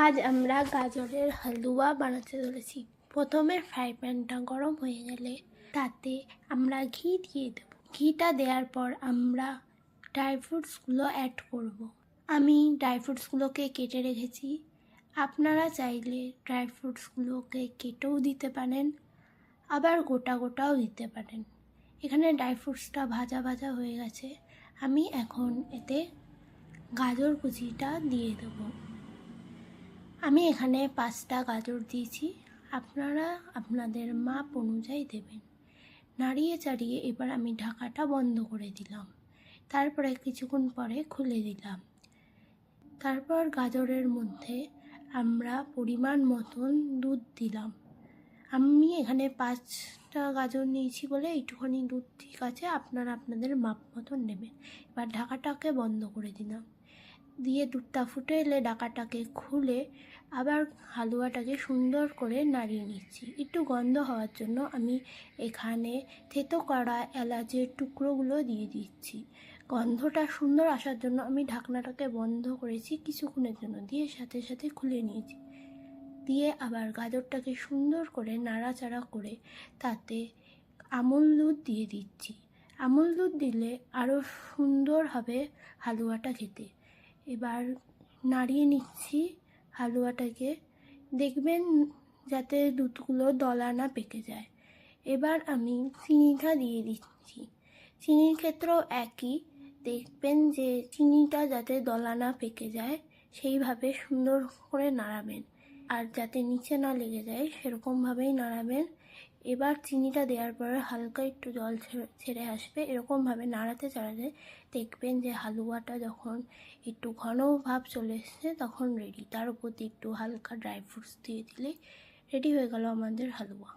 আজ আমরা গাজরের হালুয়া বানাতে চলেছি। প্রথমে ফ্রাই প্যানটা গরম হয়ে গেলে তাতে আমরা ঘি দিয়ে দেব। ঘিটা দেওয়ার পর আমরা ড্রাই ফ্রুটসগুলো অ্যাড করব। আমি ড্রাই ফ্রুটসগুলোকে কেটে রেখেছি। আপনারা চাইলে ড্রাই ফ্রুটসগুলোকে কেটেও দিতে পারেন, আবার গোটা গোটাও দিতে পারেন। এখানে ড্রাই ফ্রুটসটা ভাজা ভাজা হয়ে গেছে। আমি এখন এতে গাজর কুচিটা দিয়ে দেবো। আমি এখানে 5টা গাজর দিয়েছি, আপনারা আপনাদের মাপ অনুযায়ী দেবেন। নাড়িয়ে চাড়িয়ে এবার আমি ঢাকাটা বন্ধ করে দিলাম। তারপরে কিছুক্ষণ পরে খুলে দিলাম। তারপর গাজরের মধ্যে আমরা পরিমাণ মতন দুধ দিলাম। আমি এখানে 5টা গাজর নিয়েছি বলে একটুখানি দুধ ঠিক আছে, আপনারা আপনাদের মাপ মতন নেবেন। এবার ঢাকাটাকে বন্ধ করে দিলাম। দিয়ে দুধটা ফুটে এলে ঢাকাটাকে খুলে আবার হালুয়াটাকে সুন্দর করে নাড়িয়ে নিচ্ছি। একটু গন্ধ হওয়ার জন্য আমি এখানে থেতো করা এলাচের টুকরোগুলো দিয়ে দিচ্ছি। গন্ধটা সুন্দর আসার জন্য আমি ঢাকনাটাকে বন্ধ করেছি কিছুক্ষণের জন্য, দিয়ে সাথে সাথে খুলে নিয়েছি। দিয়ে আবার গাজরটাকে সুন্দর করে নাড়াচাড়া করে তাতে আমুল দুধ দিয়ে দিচ্ছি। আমুল দুধ দিলে আরও সুন্দর হবে হালুয়াটা খেতে। এবার নাড়িয়ে নিচ্ছি হালুয়াটাকে, দেখবেন যাতে দুধগুলো দলা না পেকে যায়। এবার আমি চিনিটা দিয়ে দিচ্ছি। চিনির ক্ষেত্রেও একই, দেখবেন যে চিনিটা যাতে দলা না পেকে যায় সেইভাবে সুন্দর করে নাড়াবেন, আর যাতে নিচে না লেগে যায় সেরকমভাবেই নাড়াবেন। এবার চিনিটা দেওয়ার পরে হালকা একটু জল ছেড়ে আসবে, এরকমভাবে নাড়াতে চাড়াতে দেখবেন যে হালুয়াটা যখন একটু ঘন ভাব চলে এসছে তখন রেডি। তার উপর একটু হালকা ড্রাই ফ্রুটস দিয়ে দিলে রেডি হয়ে গেল আমাদের হালুয়া।